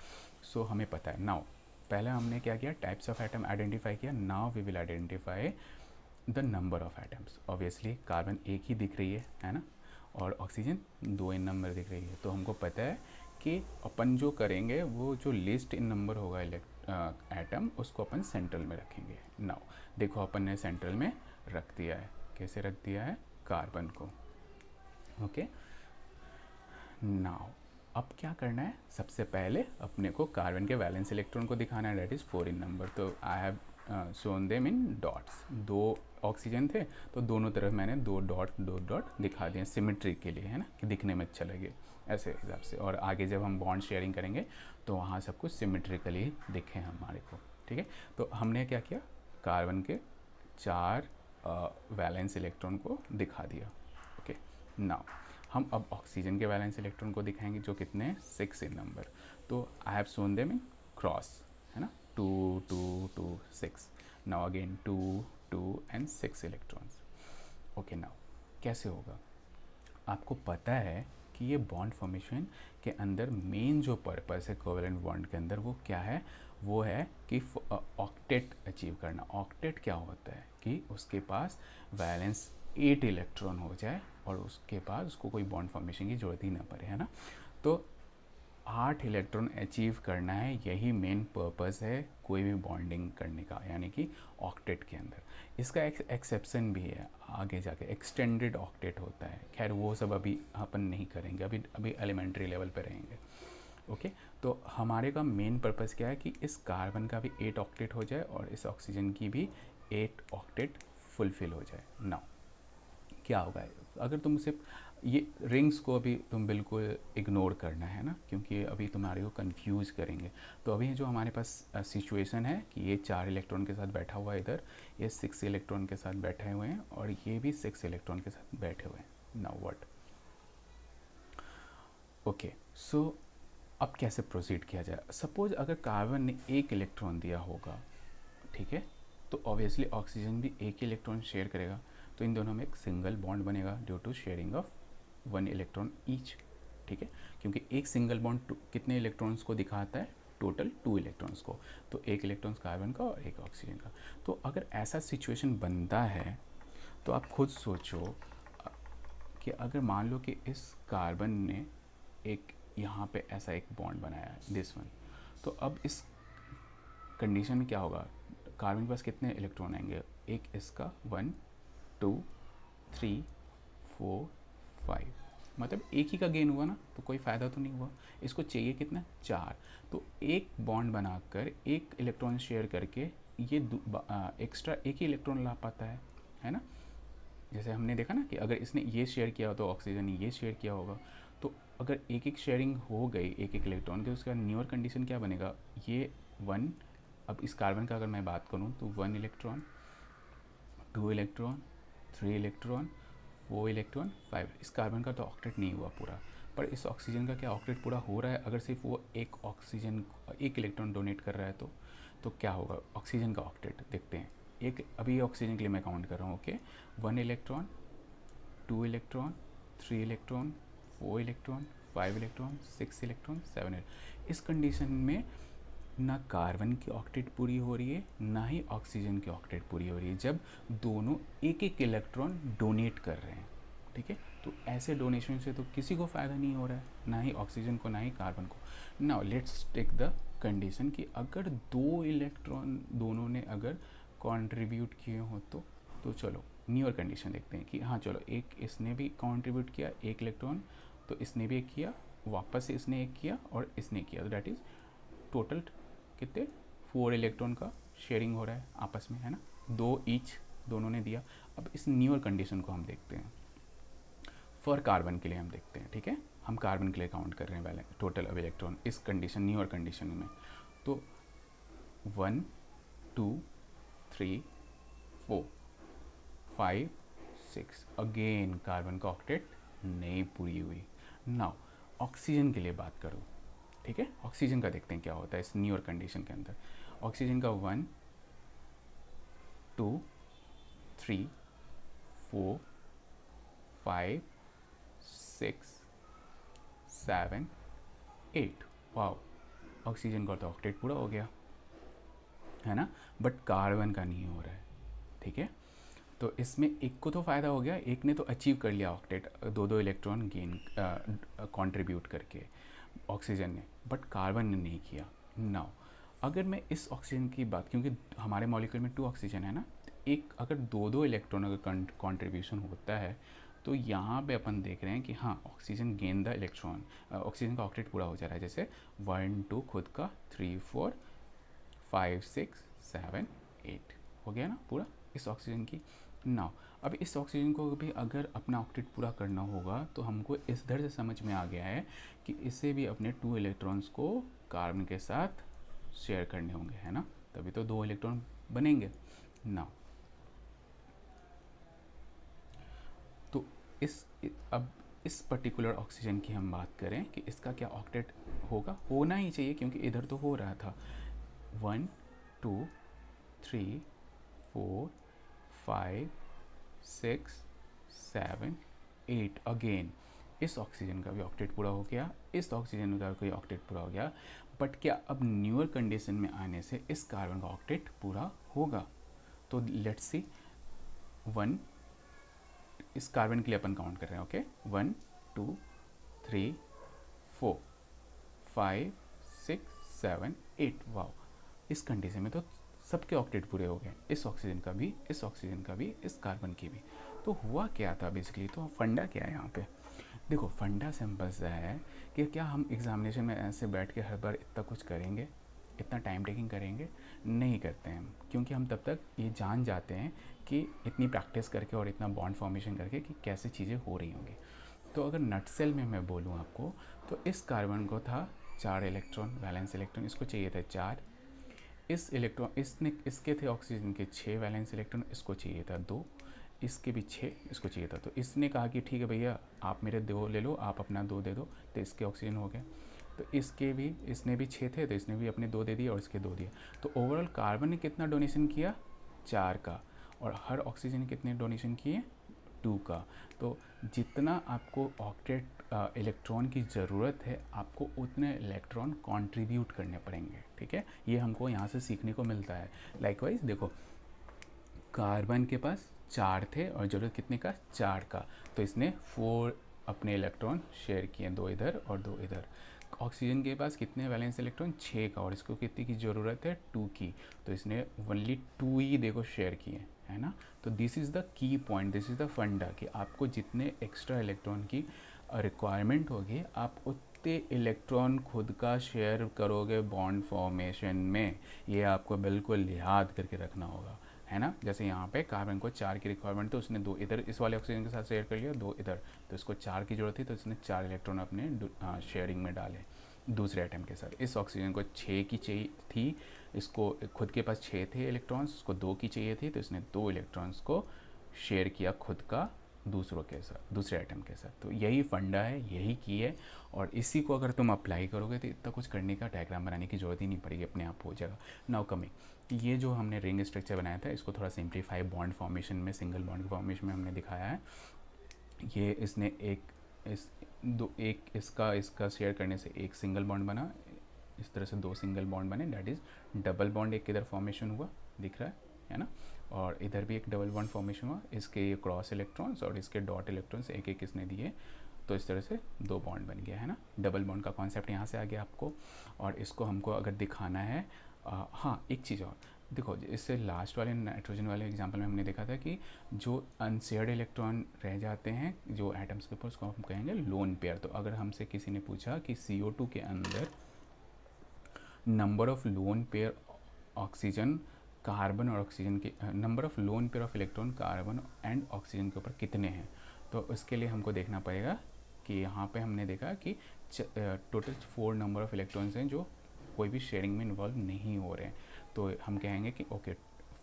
so हमें पता है। नाउ पहले हमने क्या किया, टाइप्स ऑफ एटम आइडेंटिफाई किया। Now we will identify the number of atoms. Obviously carbon एक ही दिख रही है ना, और ऑक्सीजन 2 इन नंबर दिख रही है, तो हमको पता है कि अपन जो करेंगे वो जो लिस्ट इन नंबर होगा एटम, उसको अपन सेंट्रल में रखेंगे। नाउ देखो अपन ने सेंट्रल में रख दिया है, कैसे रख दिया है, कार्बन को। ओके, नाउ अब क्या करना है, सबसे पहले अपने को कार्बन के वैलेंस इलेक्ट्रॉन को दिखाना है, दैट इज़ 4 इन नंबर। तो I have shown them in dots. 2 oxygen थे तो दोनों तरफ मैंने 2 डॉट दिखा दिए सिमेट्री के लिए, है ना, कि दिखने में अच्छा लगे ऐसे हिसाब से। और आगे जब हम बॉन्ड शेयरिंग करेंगे तो वहाँ सब कुछ सिमेट्रिकली दिखे हमारे को। ठीक है, तो हमने क्या किया, कार्बन के 4 वैलेंस इलेक्ट्रॉन को दिखा दिया। ओके, नाउ हम अब ऑक्सीजन के वैलेंस इलेक्ट्रॉन को दिखाएंगे, जो कितने हैं, 6 इन नंबर। तो I have shown them in cross, है ना, 2 2 2 6। Now again 2 2 and 6 electrons. Okay, now कैसे होगा, आपको पता है कि ये बॉन्ड फॉर्मेशन के अंदर मेन जो पर्पस है कोवेलेंट बॉन्ड के अंदर, वो क्या है, वो है कि ऑक्टेट अचीव करना। ऑक्टेट क्या होता है कि उसके पास वैलेंस 8 इलेक्ट्रॉन हो जाए और उसके बाद उसको कोई बॉन्ड फॉर्मेशन की ज़रूरत ही ना पड़े, है ना। तो 8 इलेक्ट्रॉन अचीव करना है, यही मेन पर्पस है कोई भी बॉन्डिंग करने का, यानी कि ऑक्टेट के अंदर। इसका एक एक्सेप्शन भी है, आगे जाके एक्सटेंडेड ऑक्टेट होता है। खैर वो सब अभी अपन नहीं करेंगे, अभी एलिमेंट्री लेवल पे रहेंगे। ओके, तो हमारे का मेन पर्पस क्या है कि इस कार्बन का भी 8 ऑक्टेट हो जाए और इस ऑक्सीजन की भी 8 ऑक्टेट फुलफिल हो जाए। नाउ क्या होगा, अगर तुम सिर्फ ये रिंग्स को अभी तुम बिल्कुल इग्नोर करना है ना, क्योंकि अभी तुम्हारे को कंफ्यूज करेंगे। तो अभी जो हमारे पास सिचुएशन है कि ये 4 इलेक्ट्रॉन के साथ बैठा हुआ है इधर, ये 6 इलेक्ट्रॉन के साथ बैठे हुए हैं, और ये भी 6 इलेक्ट्रॉन के साथ बैठे हुए हैं। नाउ व्हाट, ओके, सो अब कैसे प्रोसीड किया जाए। सपोज अगर कार्बन ने 1 इलेक्ट्रॉन दिया होगा, ठीक है, तो ऑब्वियसली ऑक्सीजन भी 1 इलेक्ट्रॉन शेयर करेगा, तो इन दोनों में एक सिंगल बॉन्ड बनेगा due to sharing of 1 electron each. ठीक है, क्योंकि एक सिंगल बॉन्ड कितने इलेक्ट्रॉन्स को दिखाता है, टोटल 2 इलेक्ट्रॉन्स को, तो 1 इलेक्ट्रॉन कार्बन का और 1 ऑक्सीजन का। तो अगर ऐसा सिचुएशन बनता है तो आप खुद सोचो कि अगर मान लो कि इस कार्बन ने एक यहाँ पे ऐसा एक बॉन्ड बनाया है, दिस वन, तो अब इस कंडीशन में क्या होगा, कार्बन के पास कितने इलेक्ट्रॉन आएंगे, एक इसका 1 2 3 4 5, मतलब एक ही का गेन हुआ ना, तो कोई फ़ायदा तो नहीं हुआ। इसको चाहिए कितना, 4। तो एक बॉन्ड बनाकर एक इलेक्ट्रॉन शेयर करके ये एक्स्ट्रा एक ही इलेक्ट्रॉन ला पाता है ना। जैसे हमने देखा ना कि अगर इसने ये शेयर किया हो तो ऑक्सीजन ने ये शेयर किया होगा, तो अगर एक एक शेयरिंग हो गई एक एक इलेक्ट्रॉन के, उसका न्यूअर कंडीशन क्या बनेगा, ये 1, अब इस कार्बन का अगर मैं बात करूँ तो 1 इलेक्ट्रॉन, 2 इलेक्ट्रॉन, 3 इलेक्ट्रॉन, 4 इलेक्ट्रॉन, 5। इस कार्बन का तो ऑक्टेट नहीं हुआ पूरा, पर इस ऑक्सीजन का क्या ऑक्टेट पूरा हो रहा है? अगर सिर्फ वो एक इलेक्ट्रॉन डोनेट कर रहा है तो क्या होगा ऑक्सीजन का ऑक्टेट? देखते हैं। एक अभी ऑक्सीजन के लिए मैं काउंट कर रहा हूँ, okay. 1 electron, 2 electron, 3 electron, 4 electron, 5 electron, 6 electron, 7 electron. इस कंडीशन में ना कार्बन की ऑक्टेट पूरी हो रही है, ना ही ऑक्सीजन की ऑक्टेट पूरी हो रही है, जब दोनों एक एक इलेक्ट्रॉन डोनेट कर रहे हैं, ठीक है। तो ऐसे डोनेशन से तो किसी को फ़ायदा नहीं हो रहा है, ना ही ऑक्सीजन को ना ही कार्बन को। Now let's take the condition कि अगर दो इलेक्ट्रॉन दोनों ने अगर कंट्रीब्यूट किए हो तो चलो न्यूअर कंडीशन देखते हैं कि हाँ चलो, एक इसने भी कंट्रीब्यूट किया एक इलेक्ट्रॉन, तो इसने भी एक किया, वापस से इसने एक किया और इसने किया, तो दैट इज़ टोटल कितने 4 इलेक्ट्रॉन का शेयरिंग हो रहा है आपस में, है ना, 2 ईच दोनों ने दिया। अब इस न्यूअर कंडीशन को हम देखते हैं, फॉर कार्बन के लिए हम देखते हैं, ठीक है। हम कार्बन के लिए काउंट कर रहे हैं पहले टोटल ऑफ इलेक्ट्रॉन इस कंडीशन न्यूअर कंडीशन में। तो 1 2 3 4 5 6 अगेन कार्बन का ऑक्टेट नहीं पूरी हुई। नाउ ऑक्सीजन के लिए बात करूँ, ठीक है। ऑक्सीजन का देखते हैं क्या होता है इस न्यूअर कंडीशन के अंदर। ऑक्सीजन का 1 2 3 4 5 6 7 8, वाओ, ऑक्सीजन का तो ऑक्टेट पूरा हो गया, है ना, बट कार्बन का नहीं हो रहा है, ठीक है। तो इसमें एक को तो फ़ायदा हो गया, एक ने तो अचीव कर लिया ऑक्टेट, दो दो इलेक्ट्रॉन गेन कंट्रीब्यूट करके ऑक्सीजन ने, बट कार्बन ने नहीं किया। नाउ अगर मैं इस ऑक्सीजन की बात, क्योंकि हमारे मॉलिक्यूल में 2 ऑक्सीजन है ना, एक अगर दो दो इलेक्ट्रॉन अगर कंट्रीब्यूशन होता है तो यहाँ पे अपन देख रहे हैं कि हाँ oxygen gain the electron, oxygen का ऑक्टेट पूरा हो जा रहा है, जैसे 1 2 खुद का, 3 4 5 6 7 8 हो गया ना पूरा इस ऑक्सीजन की। नाउ अब इस ऑक्सीजन को भी अगर अपना ऑक्टेट पूरा करना होगा तो हमको इस तरह से समझ में आ गया है कि इसे भी अपने 2 इलेक्ट्रॉन्स को कार्बन के साथ शेयर करने होंगे, है ना, तभी तो 2 इलेक्ट्रॉन बनेंगे। नाउ तो अब इस पर्टिकुलर ऑक्सीजन की हम बात करें कि इसका क्या ऑक्टेट होगा, होना ही चाहिए क्योंकि इधर तो हो रहा था 1 2 3 4 5 6 7 8 अगेन इस ऑक्सीजन का भी ऑक्टेट पूरा हो गया, इस ऑक्सीजन का भी ऑक्टेट पूरा हो गया, बट क्या अब न्यूअर कंडीशन में आने से इस कार्बन का ऑक्टेट पूरा होगा? तो लेट्स सी 1, इस कार्बन के लिए अपन काउंट कर रहे हैं, ओके, 1 2 3 4 5 6 7 8, वाओ, इस कंडीशन में तो सबके ऑक्टेट पूरे हो गए, इस ऑक्सीजन का भी, इस ऑक्सीजन का भी, इस कार्बन की भी। तो हुआ क्या था बेसिकली, तो फंडा क्या है यहाँ पे? देखो फंडा सिंपल सा है कि क्या हम एग्जामिनेशन में ऐसे बैठ के हर बार इतना कुछ करेंगे, इतना टाइम टेकिंग करेंगे? नहीं करते हैं हम, क्योंकि हम तब तक ये जान जाते हैं कि इतनी प्रैक्टिस करके और इतना बॉन्ड फॉर्मेशन करके कि कैसे चीज़ें हो रही होंगी। तो अगर नटसेल में मैं बोलूँ आपको, तो इस कार्बन को था 4 इलेक्ट्रॉन, वैलेंस इलेक्ट्रॉन इसको चाहिए था 4, इस इलेक्ट्रॉन इसके थे ऑक्सीजन के 6 वैलेंस इलेक्ट्रॉन, इसको चाहिए था 2, इसके भी 6, इसको चाहिए था। तो इसने कहा कि ठीक है भैया आप मेरे 2 ले लो, आप अपना 2 दे दो, तो इसके ऑक्सीजन हो गए। तो इसने भी 6 थे तो इसने भी अपने 2 दे दिए और इसके 2 दिए। तो ओवरऑल कार्बन ने कितना डोनेशन किया? 4 का, और हर ऑक्सीजन ने कितने डोनेशन किए? 2 का। तो जितना आपको ऑक्टेट इलेक्ट्रॉन की ज़रूरत है आपको उतने इलेक्ट्रॉन कंट्रीब्यूट करने पड़ेंगे, ठीक है। ये हमको यहाँ से सीखने को मिलता है। लाइकवाइज देखो कार्बन के पास 4 थे और ज़रूरत कितने का? 4 का, तो इसने 4 अपने इलेक्ट्रॉन शेयर किए, 2 इधर और 2 इधर। ऑक्सीजन के पास कितने वैलेंस इलेक्ट्रॉन? 6 का, और इसको कितने की ज़रूरत है? 2 की, तो इसने ओनली 2 ही देखो शेयर किए, है ना। तो this is the key point, this is the फंडा कि आपको जितने एक्स्ट्रा इलेक्ट्रॉन की रिक्वायरमेंट होगी आप उतने इलेक्ट्रॉन खुद का शेयर करोगे बॉन्ड फॉर्मेशन में। ये आपको बिल्कुल याद करके रखना होगा, है ना। जैसे यहाँ पे कार्बन को 4 की रिक्वायरमेंट, तो उसने 2 इधर इस वाले ऑक्सीजन के साथ शेयर कर लिया, 2 इधर, तो इसको 4 की जरूरत थी तो इसने 4 इलेक्ट्रॉन अपने शेयरिंग में डाले दूसरे आइटम के साथ। इस ऑक्सीजन को 6 की चाहिए थी, इसको खुद के पास 6 थे इलेक्ट्रॉन्स, उसको 2 की चाहिए थी, तो इसने 2 इलेक्ट्रॉन्स को शेयर किया खुद का दूसरों के साथ, दूसरे आइटम के साथ। तो यही फंडा है, यही की है, और इसी को अगर तुम अप्लाई करोगे तो इतना कुछ करने का, डायग्राम बनाने की ज़रूरत ही नहीं पड़ेगी, अपने आप हो जाएगा। नाउ कमिंग, ये जो हमने रिंग स्ट्रक्चर बनाया था इसको थोड़ा सिंप्लीफाई बॉन्ड फॉर्मेशन में, सिंगल बॉन्ड के फॉर्मेशन में हमने दिखाया है। ये इसने एक इसका इसका शेयर करने से एक सिंगल बॉन्ड बना, इस तरह से दो सिंगल बॉन्ड बने, दैट इज़ डबल बॉन्ड एक इधर फॉर्मेशन हुआ, दिख रहा है ना, और इधर भी एक डबल बॉन्ड फॉर्मेशन हुआ, इसके क्रॉस इलेक्ट्रॉन्स और इसके डॉट इलेक्ट्रॉन्स एक एक इसने दिए, तो इस तरह से दो बॉन्ड बन गया है ना। डबल बॉन्ड का कॉन्सेप्ट यहाँ से आ गया आपको। और इसको हमको अगर दिखाना है, हाँ एक चीज़ और देखो, इससे लास्ट वाले नाइट्रोजन वाले एग्जांपल में हमने देखा था कि जो अनशेयर्ड इलेक्ट्रॉन रह जाते हैं जो एटम्स के ऊपर, उसको हम कहेंगे लोन पेयर। तो अगर हमसे किसी ने पूछा कि CO2 के अंदर number of lone pair oxygen, carbon और ऑक्सीजन के, number of loan pair of electron carbon and oxygen के ऊपर कितने हैं, तो उसके लिए हमको देखना पड़ेगा कि यहाँ पे हमने देखा कि टोटल 4 नंबर ऑफ इलेक्ट्रॉन्स हैं जो कोई भी शेयरिंग में इन्वॉल्व नहीं हो रहे हैं। तो हम कहेंगे कि okay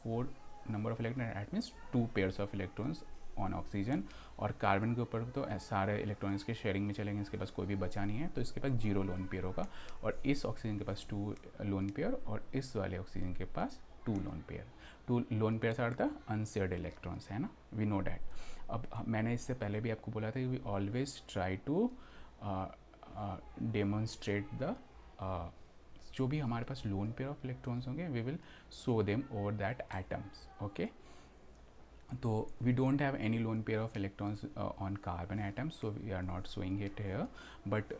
4 number of electron, that means 2 pairs of electrons on oxygen. और कार्बन के ऊपर तो सारे इलेक्ट्रॉन्स के शेयरिंग में चलेंगे, इसके पास कोई भी बचा नहीं है, तो इसके पास 0 लोन पेयर होगा। और इस ऑक्सीजन के पास 2 लोन पेयर, और इस वाले ऑक्सीजन के पास 2 lone pair. 2 lone pairs are the unshared electrons, है ना, वी नो डैट। अब मैंने इससे पहले भी आपको बोला था कि we always try to demonstrate the, जो भी हमारे पास लोन पेयर ऑफ इलेक्ट्रॉन्स होंगे we will show them over that atoms, okay. तो we don't have any lone pair of electrons on carbon atoms, so we are not showing it here, but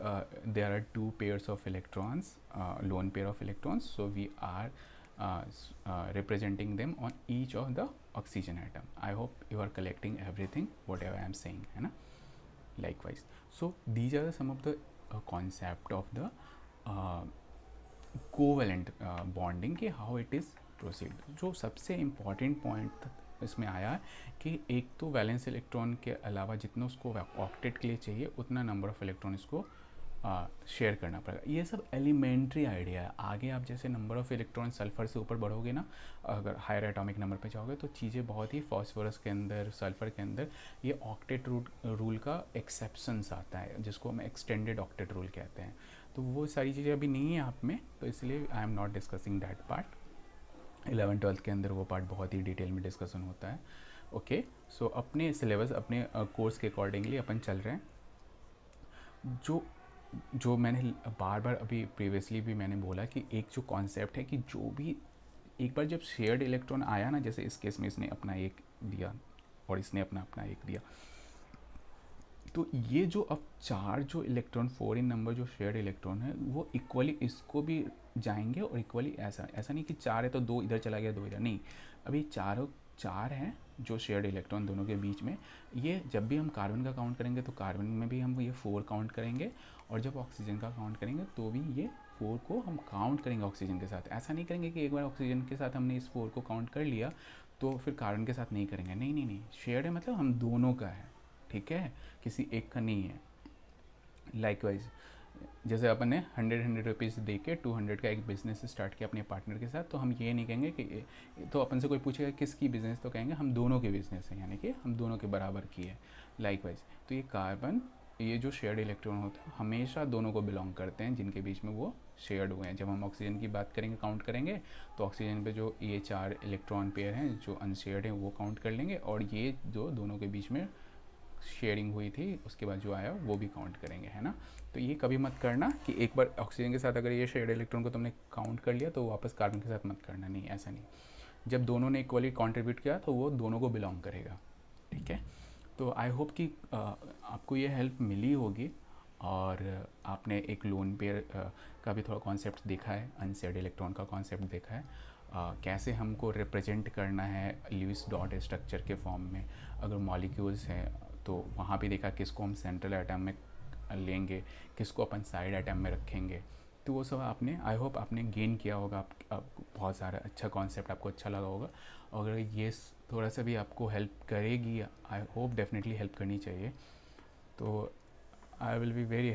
there are 2 pairs of electrons, lone pair of electrons, so we are representing them on each of the oxygen atom. I hope you are collecting everything whatever I am saying, है ना। Likewise, so these are some of the concept of the covalent bonding कि हाउ इट इज़ प्रोसीड। जो सबसे इम्पॉर्टेंट पॉइंट इसमें आया कि एक तो वैलेंस इलेक्ट्रॉन के अलावा जितना उसको ऑक्टेट के लिए चाहिए उतना नंबर ऑफ इलेक्ट्रॉन इसको शेयर करना पड़ेगा। ये सब एलिमेंट्री आइडिया है। आगे आप जैसे नंबर ऑफ इलेक्ट्रॉन सल्फर से ऊपर बढ़ोगे ना, अगर हायर एटॉमिक नंबर पे जाओगे तो चीज़ें बहुत ही, फॉस्फोरस के अंदर, सल्फर के अंदर ये ऑक्टेट रूल का एक्सेप्शंस आता है, जिसको हम एक्सटेंडेड ऑक्टेट रूल कहते हैं। तो वो सारी चीज़ें अभी नहीं है आप में, तो इसलिए I am not discussing that part. 11th-12th के अंदर वो पार्ट बहुत ही डिटेल में डिस्कशन होता है, ओके। सो अपने सिलेबस, अपने कोर्स के अकॉर्डिंगली अपन चल रहे हैं। जो मैंने बार बार अभी प्रीवियसली भी मैंने बोला कि एक जो कॉन्सेप्ट है कि जो भी एक बार जब शेयर्ड इलेक्ट्रॉन आया ना, जैसे इस केस में इसने अपना एक दिया और इसने अपना एक दिया, तो ये जो अब 4 जो इलेक्ट्रॉन 4 इन नंबर जो शेयर्ड इलेक्ट्रॉन है वो इक्वली इसको भी जाएंगे, और इक्वली ऐसा नहीं कि 4 है तो 2 इधर चला गया 2 इधर, नहीं। अभी 4 हैं जो शेयर्ड इलेक्ट्रॉन दोनों के बीच में। ये जब भी हम कार्बन का काउंट करेंगे तो कार्बन में भी हम ये 4 काउंट करेंगे, और जब ऑक्सीजन का काउंट करेंगे तो भी ये 4 को हम काउंट करेंगे ऑक्सीजन के साथ। ऐसा नहीं करेंगे कि एक बार ऑक्सीजन के साथ हमने इस 4 को काउंट कर लिया तो फिर कार्बन के साथ नहीं करेंगे, नहीं नहीं नहीं। शेयर्ड है मतलब हम दोनों का है, ठीक है, किसी एक का नहीं है। लाइकवाइज जैसे अपन ने 100 रुपीज़ दे के 200 का एक बिज़नेस स्टार्ट किया अपने पार्टनर के साथ, तो हम ये नहीं कहेंगे कि, तो अपन से कोई पूछेगा किसकी बिज़नेस, तो कहेंगे हम दोनों के बिज़नेस हैं, यानी कि हम दोनों के बराबर की है। लाइकवाइज तो ये कार्बन, ये जो शेयर्ड इलेक्ट्रॉन होते हैं हमेशा दोनों को बिलोंग करते हैं जिनके बीच में वो शेयर्ड हुए हैं। जब हम ऑक्सीजन की बात करेंगे, काउंट करेंगे, तो ऑक्सीजन पे जो ये 4 इलेक्ट्रॉन पेयर हैं जो अनशेयर्ड हैं वो काउंट कर लेंगे, और ये जो दोनों के बीच में शेयरिंग हुई थी उसके बाद जो आया वो भी काउंट करेंगे, है ना। तो ये कभी मत करना कि एक बार ऑक्सीजन के साथ अगर ये शेयर्ड इलेक्ट्रॉन को तुमने काउंट कर लिया तो वापस कार्बन के साथ मत करना, नहीं, ऐसा नहीं। जब दोनों ने इक्वली कंट्रीब्यूट किया तो वो दोनों को बिलोंग करेगा, ठीक है। तो आई होप कि आपको ये हेल्प मिली होगी, और आपने एक लोन पेयर का भी थोड़ा कॉन्सेप्ट देखा है, अनशेयर्ड इलेक्ट्रॉन का कॉन्सेप्ट देखा है, कैसे हमको रिप्रेजेंट करना है लुईस डॉट स्ट्रक्चर के फॉर्म में। अगर मॉलिक्यूल्स हैं तो वहाँ भी देखा किसको हम सेंट्रल एटम में लेंगे, किसको अपन साइड एटम में रखेंगे। तो वो सब आपने, आई होप आपने गेन किया होगा, आप बहुत सारा अच्छा कॉन्सेप्ट आपको अच्छा लगा होगा। अगर ये थोड़ा सा भी आपको हेल्प करेगी, आई होप डेफिनेटली हेल्प करनी चाहिए, तो आई विल बी वेरी